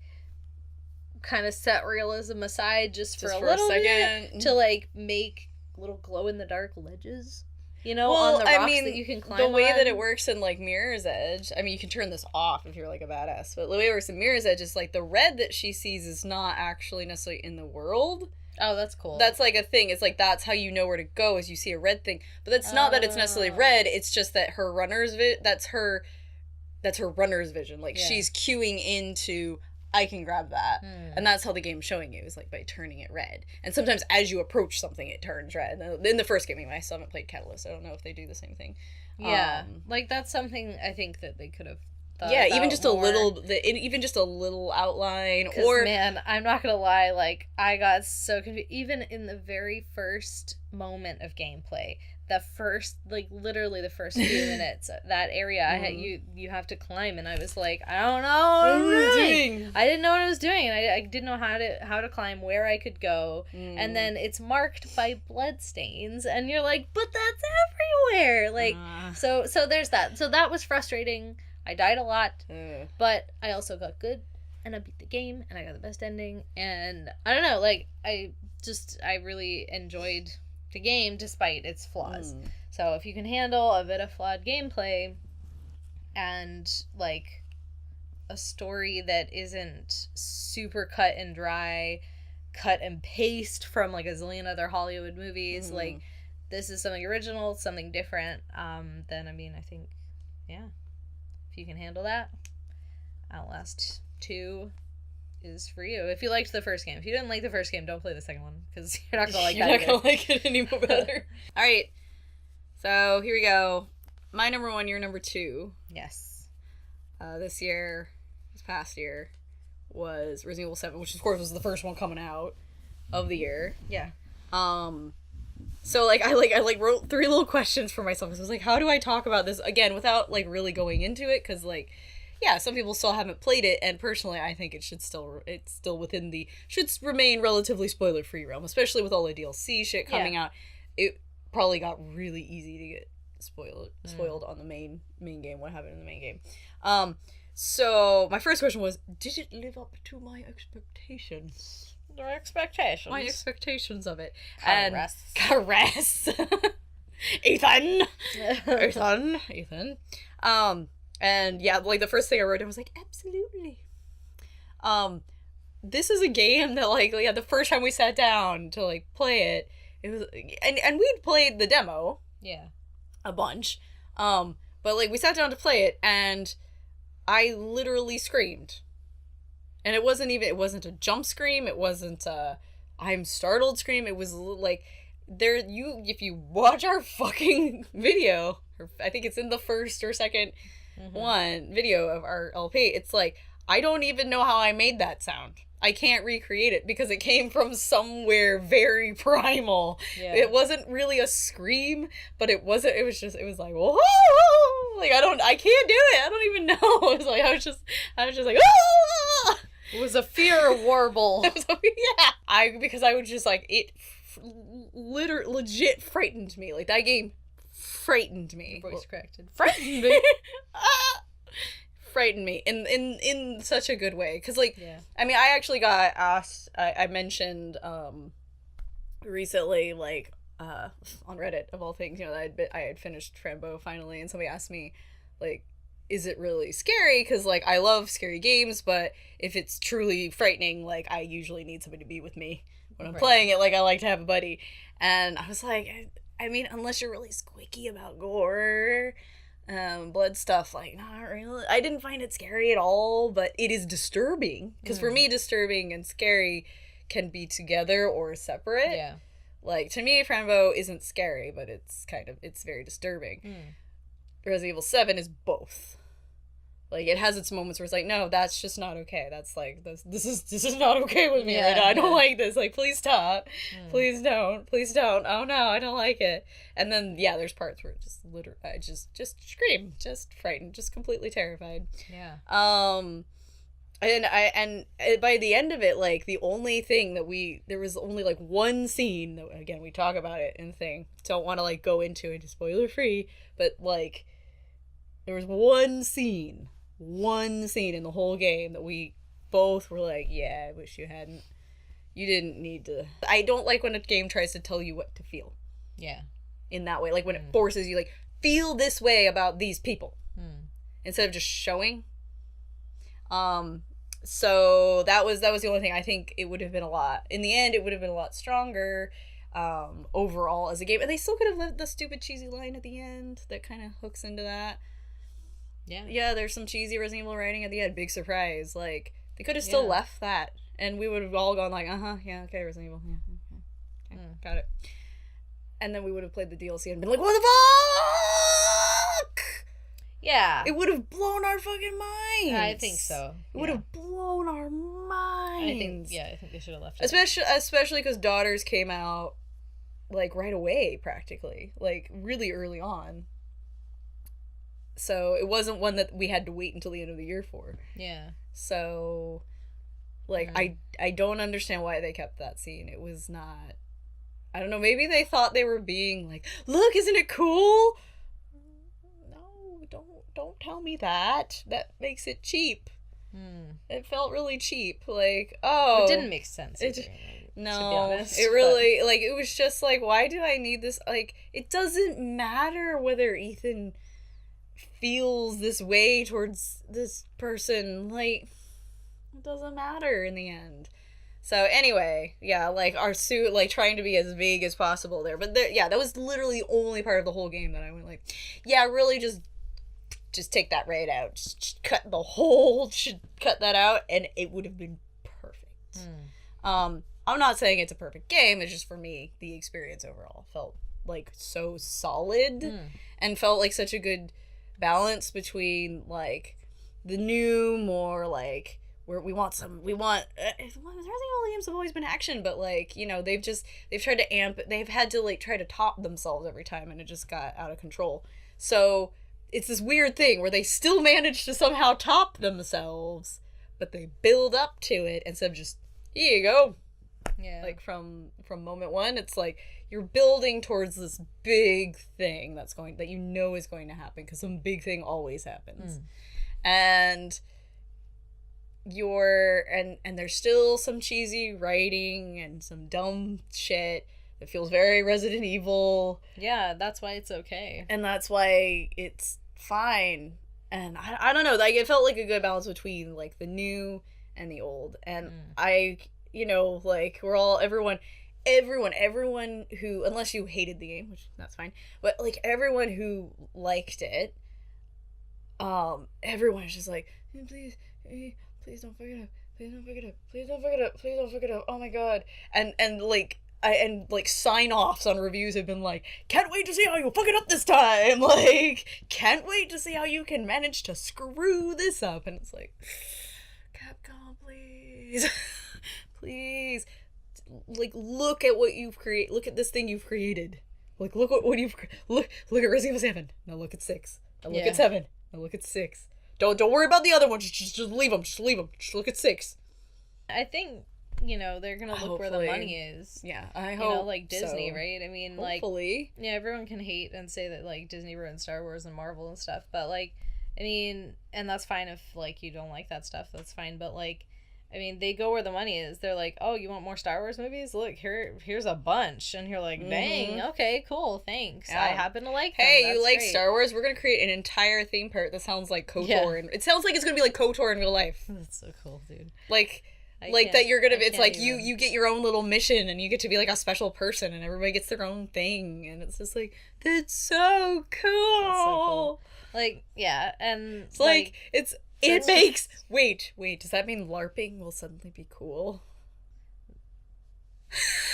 kind of set realism aside just for a little second to, like, make little glow-in-the-dark ledges, you know, on the rocks that you can climb the way on. that it works in, like, Mirror's Edge, I mean, you can turn this off if you're, like, a badass, but the way it works in Mirror's Edge is, like, the red that she sees is not actually necessarily in the world. Oh, that's cool. That's, like, a thing. It's, like, that's how you know where to go, is you see a red thing. But that's not that it's necessarily red, it's just that her runner's that's her runner's vision. Like, she's queuing into, I can grab that. And that's how the game's showing you, is, like, by turning it red. And sometimes as you approach something, it turns red. In the first game, anyway, I still haven't played Catalyst. I don't know if they do the same thing. Yeah. Like, that's something I think that they could have thought yeah, about even just more. even just a little outline. Or, man, I'm not gonna lie, like, I got so confused. Even in the very first moment of gameplay, the first, like, literally the first few minutes, that area, you have to climb, and I was like, I don't know what I'm doing. I didn't know what I was doing, and I didn't know how to climb, where I could go, and then it's marked by bloodstains, and you're like, but that's everywhere, like, so there's that. So that was frustrating. I died a lot, but I also got good, and I beat the game, and I got the best ending, and I don't know, like, I really enjoyed the game despite its flaws. So if you can handle a bit of flawed gameplay and, like, a story that isn't super cut and dry, cut and paste from, like, a zillion other Hollywood movies, like, this is something original, something different, then, I mean, I think, yeah, if you can handle that, Outlast 2 is for you. If you liked the first game. If you didn't like the first game, don't play the second one, because you're not gonna like that. You're not gonna like it any more better. Alright, so here we go. My number 1, your number 2. Yes. This past year, was Resident Evil 7, which of course was the first one coming out of the year. Yeah. So, like, I wrote 3 little questions for myself. I was like, how do I talk about this, again, without, like, really going into it? Because, like, yeah, some people still haven't played it, and personally, I think it's still within should remain relatively spoiler-free realm, especially with all the DLC shit coming out. It probably got really easy to get spoiled on the main game, what happened in the main game. So, my first question was, did it live up to my expectations? My expectations of it. Caress. Ethan. And yeah, like, the first thing I wrote down was like, absolutely. This is a game that, like, yeah, the first time we sat down to, like, play it, it was, and we'd played the demo. Yeah. A bunch. But, like, we sat down to play it, and I literally screamed. And it wasn't a jump scream, it wasn't a I'm startled scream, it was, like, if you watch our fucking video, or I think it's in the first or second one video of our LP, it's like, I don't even know how I made that sound. I can't recreate it because it came from somewhere very primal. Yeah. It wasn't really a scream, but it was like, whoa! Like, I can't do it. I don't even know. It was like, I was just like, ah! It was a fear warble. Yeah. Because I was just like, it legit frightened me. Like, that game frightened me. Voice cracked. Frightened me. Frightened me in such a good way, because, like, I mean, I actually got asked, I mentioned recently, like, on Reddit, of all things, you know, that I had finished Frambo finally, and somebody asked me, like, is it really scary? Because, like, I love scary games, but if it's truly frightening, like, I usually need somebody to be with me when I'm playing it. Like, I like to have a buddy. And I was like, I mean, unless you're really squeaky about gore, blood stuff, like, not really. I didn't find it scary at all, but it is disturbing. Because for me, disturbing and scary can be together or separate. Yeah. Like, to me, Franbo isn't scary, but it's very disturbing. Resident Evil 7 is both. Like, it has its moments where it's like, no, that's just not okay. That's like, this is not okay with me right now. I don't like this. Like, please stop. Please don't. Please don't. Oh no, I don't like it. And then, yeah, there's parts where it just literally, I just scream, just frightened, just completely terrified. Yeah. And by the end of it, like, the only thing that there was only, like, one scene that, again, we talk about it in the thing. Don't want to, like, go into it, spoiler free, but, like, there was one scene in the whole game that we both were like, yeah, I wish you hadn't. You didn't need to. I don't like when a game tries to tell you what to feel. Yeah. In that way. Like, when it forces you, like, feel this way about these people. Instead of just showing. So that was the only thing. I think it would have been in the end, it would have been a lot stronger, overall as a game. And they still could have left the stupid cheesy line at the end that kind of hooks into that. Yeah, there's some cheesy Resident Evil writing at the end. Big surprise. Like, they could have still left that, and we would have all gone like, yeah, okay, Resident Evil, yeah, okay, got it. And then we would have played the DLC and been like, what the fuck? Yeah. It would have blown our fucking minds. I think so. It would have blown our minds. I think they should have left it. Especially because Daughters came out, like, right away, practically. Like, really early on. So it wasn't one that we had to wait until the end of the year for. Yeah. So, like, I don't understand why they kept that scene. It was not... I don't know, maybe they thought they were being like, look, isn't it cool? No, don't tell me that. That makes it cheap. It felt really cheap. Like, oh... It didn't make sense either, no, to be honest, it really... Like, it was just like, why do I need this? Like, it doesn't matter whether Ethan feels this way towards this person. Like, it doesn't matter in the end. So anyway, yeah, like, our suit, like, trying to be as vague as possible there. But yeah, that was literally the only part of the whole game that I went like, yeah, really just take that right out. Just cut that out, and it would have been perfect. I'm not saying it's a perfect game. It's just, for me, the experience overall felt like so solid and felt like such a good balance between, like, the new, more, like, where Resident Evil games have always been action, but, like, you know, they've tried to they've had to, like, try to top themselves every time, and it just got out of control. So it's this weird thing where they still manage to somehow top themselves, but they build up to it instead of just, here you go. Yeah. Like, from moment one, it's like you're building towards this big thing that you know is going to happen, because some big thing always happens. And and there's still some cheesy writing and some dumb shit that feels very Resident Evil. Yeah, that's why it's okay. And that's why it's fine. And I don't know, like, it felt like a good balance between, like, the new and the old. And you know, like, we're all, everyone who, unless you hated the game, which that's fine, but, like, everyone who liked it, everyone is just like, please don't fuck it up, please don't fuck it up, please don't fuck it up, please don't fuck it up, oh my god. And like sign-offs on reviews have been like, can't wait to see how you fuck it up this time, like, can't wait to see how you can manage to screw this up. And it's like, Capcom, please. Please, like, look at what you've created. Look at this thing you've created. Like, look at what you've look at Resident Evil 7. Now look at 6. Now look at 7. Now look at 6. Don't worry about the other ones. Just leave them. Just leave them. Just look at 6. I think, you know, they're gonna look where the money is. Yeah, I hope. You know, like Disney, so. Right? I mean, hopefully. Like, yeah, everyone can hate and say that, like, Disney ruined Star Wars and Marvel and stuff, but, like, I mean, and that's fine if, like, you don't like that stuff. That's fine, but, like, I mean, they go where the money is. They're like, oh, you want more Star Wars movies? Look, here's a bunch. And you're like, dang, okay, cool, thanks. Yeah. I happen to like them. Hey, That's you like great. Star Wars? We're going to create an entire theme park that sounds like KOTOR. And it sounds like it's going to be like KOTOR in real life. That's so cool, dude. Like that you're going to, it's like you get your own little mission and you get to be like a special person and everybody gets their own thing. And it's just like, that's so cool. That's so cool. Like, yeah, and it's like it makes... Wait, does that mean LARPing will suddenly be cool?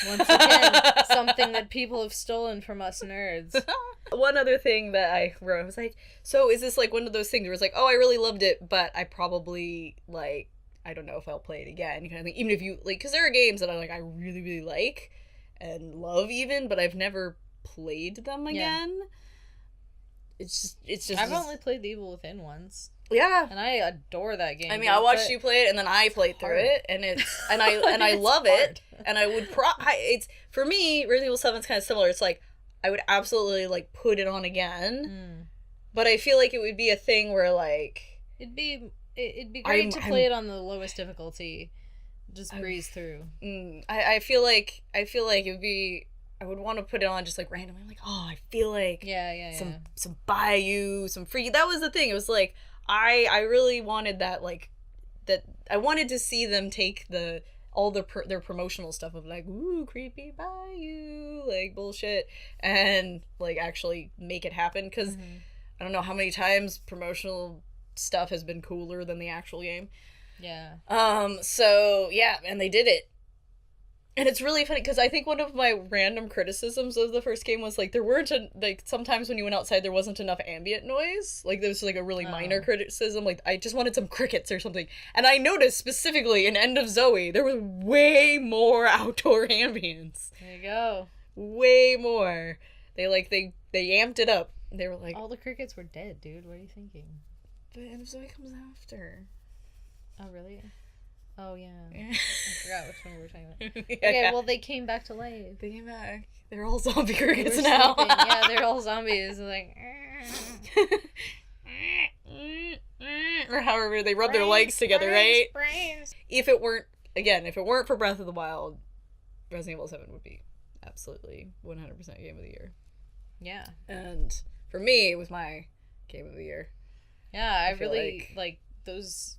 Once again, something that people have stolen from us nerds. One other thing that I wrote, I was like, so is this like one of those things where it's like, oh, I really loved it, but I probably, like, I don't know if I'll play it again, kind of thing. Even if you, like, because there are games that I really, really like and love even, but I've never played them again. It's just... I've only played The Evil Within once. Yeah. And I adore that game. I mean, I watched you play it, and then I played through it, and I love it, and I would it's, for me, Resident Evil 7 is kind of similar. It's like, I would absolutely, like, put it on again, but I feel like it would be a thing where, like... It'd be great to play it on the lowest difficulty, just breeze through. I feel like it would be... I would want to put it on just, like, randomly. I'm like, oh, I feel like... Some Bayou, some Freaky... That was the thing. It was like... I really wanted that, like, that I wanted to see them take all their promotional stuff of like, ooh, creepy Bayou, like, bullshit, and, like, actually make it happen, because I don't know how many times promotional stuff has been cooler than the actual game. Yeah. So, yeah, and they did it. And it's really funny, because I think one of my random criticisms of the first game was, like, there weren't, like, sometimes when you went outside, there wasn't enough ambient noise. Like, there was, like, a really minor criticism. Like, I just wanted some crickets or something. And I noticed, specifically, in End of Zoe, there was way more outdoor ambience. There you go. Way more. They amped it up. They were like... All the crickets were dead, dude. What are you thinking? But End of Zoe comes after. Oh, really? Oh, yeah. I forgot which one we were talking about. Okay, well, they came back to life. They came back. They're all zombie crickets now. Yeah, they're all zombies. Like... or however they rub their legs together, right? If it weren't for Breath of the Wild, Resident Evil 7 would be absolutely 100% game of the year. Yeah. And for me, it was my game of the year. Yeah, I really like those...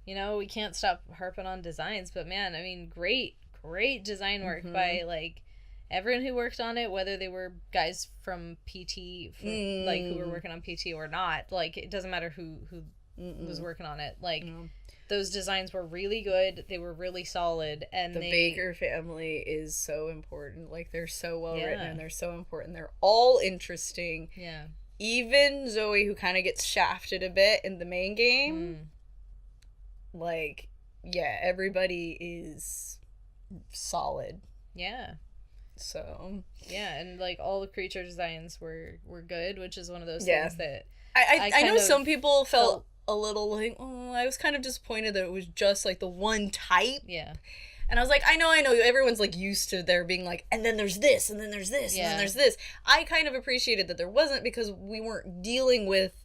You know, we can't stop harping on designs, but man, I mean, great design work by, like, everyone who worked on it, whether they were guys from PT, like, who were working on PT or not. Like, it doesn't matter who was working on it. Like, those designs were really good. They were really solid. And the Baker family is so important. Like, they're so well written and they're so important. They're all interesting. Yeah. Even Zoe, who kind of gets shafted a bit in the main game. Like, yeah, everybody is solid. Yeah. So. Yeah, and, like, all the creature designs were good, which is one of those things that... I know some people felt a little like, oh, I was kind of disappointed that it was just, like, the one type. Yeah. And I was like, I know, everyone's, like, used to there being, like, and then there's this, and then there's this, and then there's this. I kind of appreciated that there wasn't, because we weren't dealing with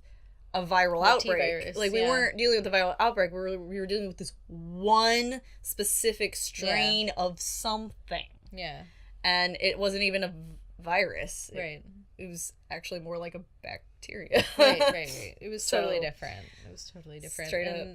a viral outbreak. T-virus, like, we weren't dealing with a viral outbreak. We were dealing with this one specific strain of something. Yeah. And it wasn't even a virus. Right. It was actually more like a bacteria. Right. It was totally different. Straight up.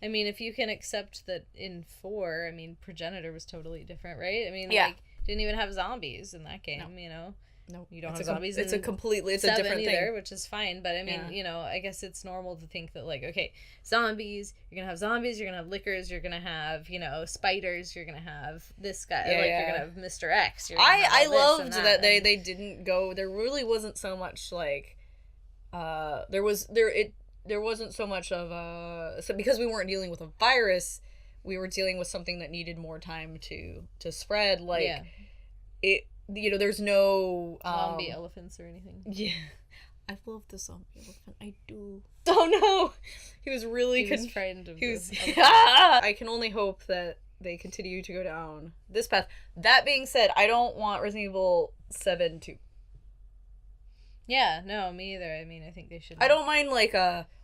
I mean, if you can accept that in 4, I mean, Progenitor was totally different, right? I mean, like, didn't even have zombies in that game, you know? No, you don't have zombies. It's a different either, thing, which is fine. But I mean, you know, I guess it's normal to think that, like, okay, zombies. You're gonna have zombies. You're gonna have lickers. You're gonna have, you know, spiders. You're gonna have this guy. You're gonna have Mr. X. I loved that they didn't go. There really wasn't so much like, there wasn't so much of so because we weren't dealing with a virus, we were dealing with something that needed more time to spread. Like it. You know, there's no... zombie elephants or anything. Yeah. I love the zombie elephant. I do. Oh, no! He was really... He was frightened of I can only hope that they continue to go down this path. That being said, I don't want Resident Evil 7 to... Yeah, no, me either. I mean, I think they should... I don't mind, like,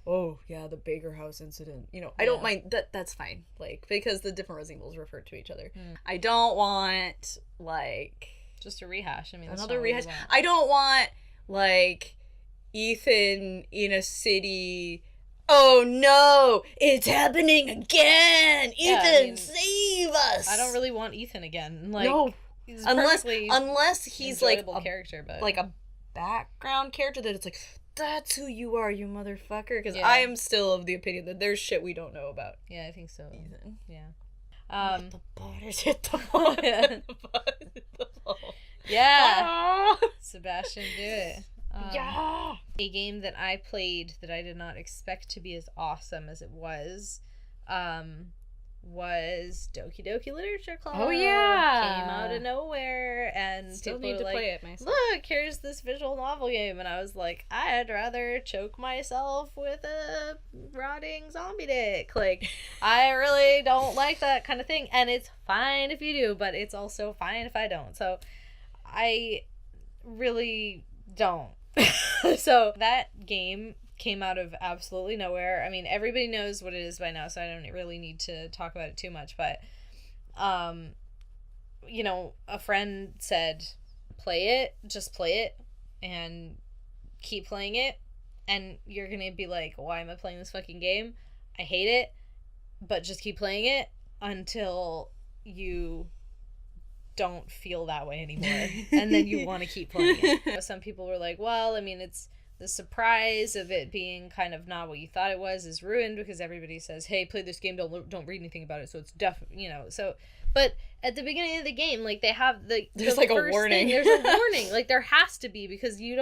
oh yeah, the Baker House incident. You know, I don't mind that. That's fine. Like, because the different Resident Evils refer to each other. I don't want like just a rehash. I mean, another rehash. I don't want like Ethan in a city. Oh no, it's happening again! Ethan, save us! I don't really want Ethan again. Like, no, he's unless he's like a character, but like a background character that it's like, that's who you are, you motherfucker. Because I am still of the opinion that there's shit we don't know about. Yeah, I think so. Ethan. Yeah. The borders hit the wall. Yeah. Sebastian, do it. Yeah. A game that I played that I did not expect to be as awesome as it was Doki Doki Literature Club. Oh yeah. Came out of nowhere, and still people need to were play it myself. Look, here's this visual novel game, and I was like, I'd rather choke myself with a rotting zombie dick. Like, I really don't like that kind of thing, and it's fine if you do, but it's also fine if I don't. So I really don't. So that game came out of absolutely nowhere. I mean, everybody knows what it is by now, so I don't really need to talk about it too much, but you know, a friend said, just play it and keep playing it, and you're gonna be like, why am I playing this fucking game? I hate it, but just keep playing it until you don't feel that way anymore, and then you want to keep playing it. Some people were like, well, I mean, it's the surprise of it being kind of not what you thought it was is ruined because everybody says, hey, play this game, don't read anything about it, so it's definitely, you know. So but at the beginning of the game, like, they have there's like a warning. There's a warning, like, there has to be, because you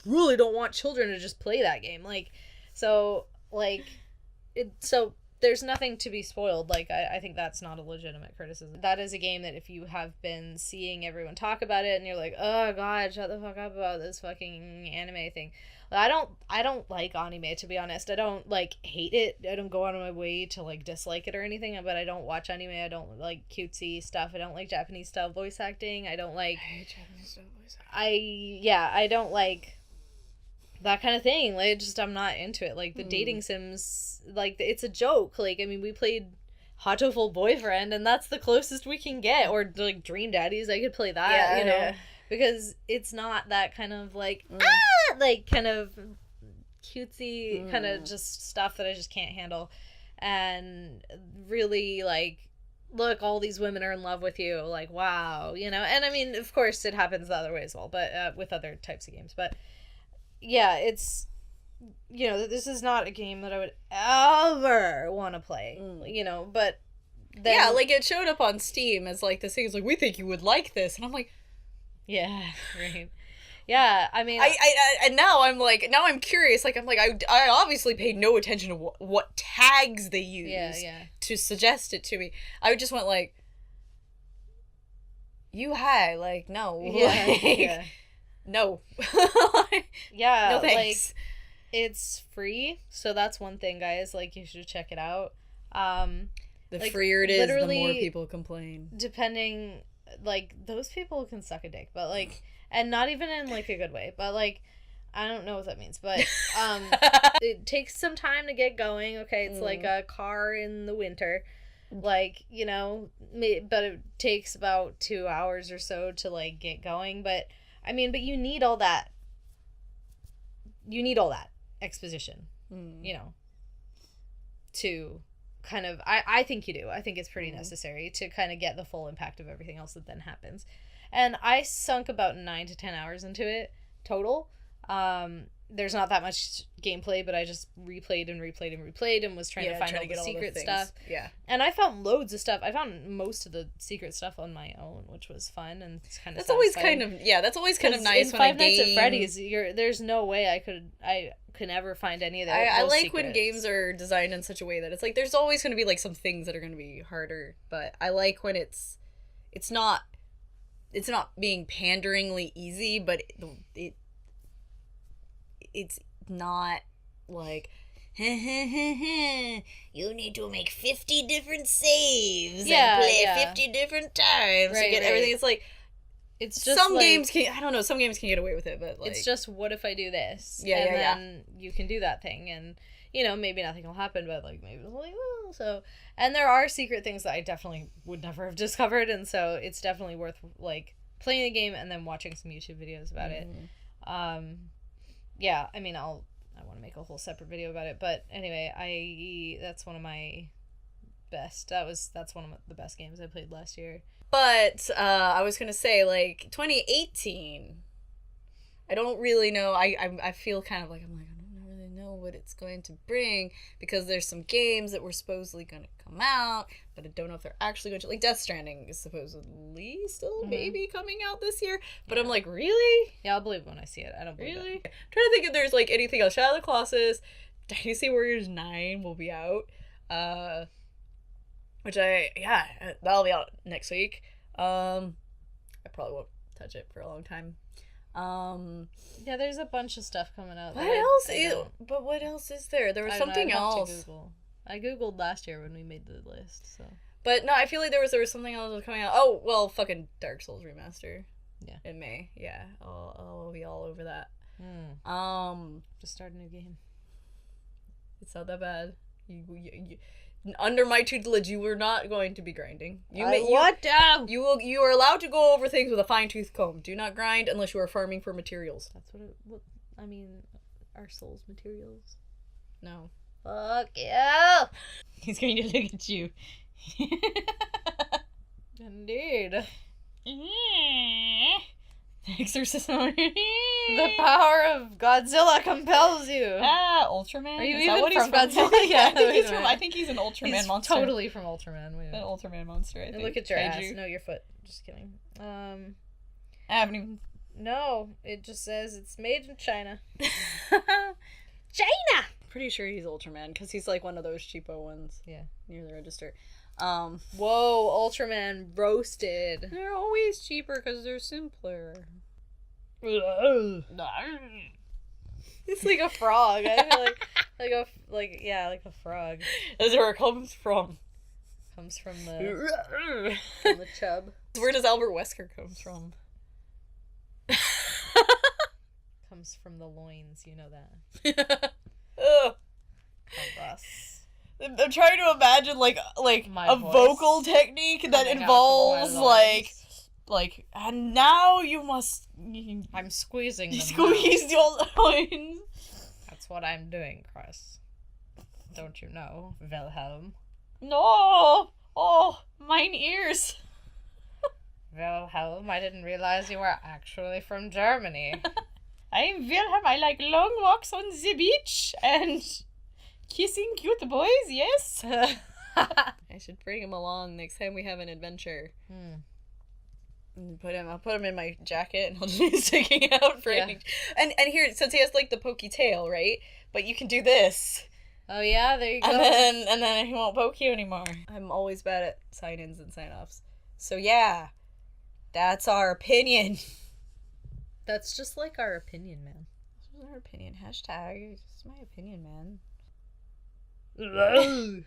really don't want children to just play that game, like, so like so there's nothing to be spoiled. Like, I think that's not a legitimate criticism. That is a game that if you have been seeing everyone talk about it and you're like, oh god, shut the fuck up about this fucking anime thing. I don't like anime, to be honest. I don't like hate it. I don't go out of my way to like dislike it or anything, but I don't watch anime. I don't like cutesy stuff. I don't like Japanese style voice acting. I don't like, I hate Japanese style voice acting. I don't like that kind of thing. Like, I'm not into it. Like, the dating sims, like, it's a joke. Like, I mean, we played Hatoful Boyfriend, and that's the closest we can get. Or, like, Dream Daddies, I could play that, you know? Yeah. Because it's not that kind of, like, like, kind of cutesy, kind of just stuff that I just can't handle. And really, like, look, all these women are in love with you. Like, wow, you know? And, I mean, of course, it happens the other way as well, but with other types of games. But yeah, it's, you know, this is not a game that I would ever want to play, you know, but then, yeah, like, it showed up on Steam as, like, this thing is like, we think you would like this, and I'm like, yeah, right. Yeah, I mean, and now I'm curious, like, I'm like, I obviously paid no attention to what tags they used to suggest it to me. I just went like, you hi, like, no. Like, no. Yeah, no thanks. Like, it's free, so that's one thing, guys. Like, you should check it out. The like, freer it is, the more people complain. Depending, like, those people can suck a dick, but, like, and not even in, like, a good way, but, like, I don't know what that means, but it takes some time to get going. Okay, it's like a car in the winter, like, you know, but it takes about 2 hours or so to, like, get going. But I mean, but you need all that exposition, you know, to kind of, I think you do. I think it's pretty necessary to kind of get the full impact of everything else that then happens. And I sunk about 9 to 10 hours into it total. There's not that much gameplay, but I just replayed and was trying to find all the secret stuff. Yeah. And I found loads of stuff. I found most of the secret stuff on my own, which was fun and kind of that's always kind of nice. In Five Nights at Freddy's, there's no way I could ever find any of that. I like secrets. When games are designed in such a way that it's like there's always going to be like some things that are going to be harder, but I like when it's not being panderingly easy, but it's not like you need to make 50 different saves and play 50 different times to get everything. It's like, it's just some like, games can, I don't know, some games can get away with it, but like it's just, what if I do this? Yeah, and yeah, then you can do that thing, and you know, maybe nothing will happen, but like maybe it's like, well, so, and there are secret things that I definitely would never have discovered, and so it's definitely worth like playing the game and then watching some YouTube videos about it. Yeah, I mean, I want to make a whole separate video about it, but anyway, that's one of my best. That's one of the best games I played last year. But I was gonna say, like, 2018, I don't really know. I feel kind of like, I'm like, I don't really know what it's going to bring, because there's some games that were supposedly going to come out, but I don't know if they're actually going to. Like, Death Stranding is supposedly still maybe coming out this year, but I'm like, really? Yeah, I'll believe it when I see it. I don't believe Really? it. I'm trying to think if there's, like, anything else. Shadow of the Colossus, Dynasty Warriors 9 will be out, which that'll be out next week. I probably won't touch it for a long time. Yeah, there's a bunch of stuff coming out. What else is there? There was something else. I googled last year when we made the list, so. But no, I feel like there was something else that was coming out. Oh, well, fucking Dark Souls remaster. Yeah. In May. Yeah. I'll be all over that. Just start a new game. It's not that bad. You under my tutelage, you were not going to be grinding. You are allowed to go over things with a fine-tooth comb. Do not grind unless you are farming for materials. That's what I mean, our souls materials. No. Fuck you! He's going to look at you. Indeed. Exorcism. The power of Godzilla compels you. Ultraman? Are you even from Godzilla? Yeah, I think he's an Ultraman monster. Totally from Ultraman. An Ultraman monster, I think. Look at your ass. No, your foot. Just kidding. I haven't even... No, it just says it's made in China. China! Pretty sure he's Ultraman, because he's like one of those cheapo ones. Yeah. Near the register. Whoa, Ultraman roasted. They're always cheaper because they're simpler. It's like a frog. I feel like a frog. That's where it comes from. Comes from the chub. Where does Albert Wesker come from? Comes from the loins, you know that. Gross. I'm trying to imagine like a vocal technique that involves like, and now you must. I'm squeezing them. Squeeze your loins. That's what I'm doing, Chris. Don't you know, Wilhelm? No. Oh, mine ears. Wilhelm, I didn't realize you were actually from Germany. I'm Wilhelm. I like long walks on the beach and kissing cute boys. Yes. I should bring him along next time we have an adventure. I'll put him in my jacket and he'll just be sticking out for and here, since he has like the pokey tail, right? But you can do this. Oh yeah, there you go. And then he won't poke you anymore. I'm always bad at sign-ins and sign-offs. So yeah, that's our opinion. That's just like our opinion, man. This was our opinion. Hashtag, it's just my opinion, man.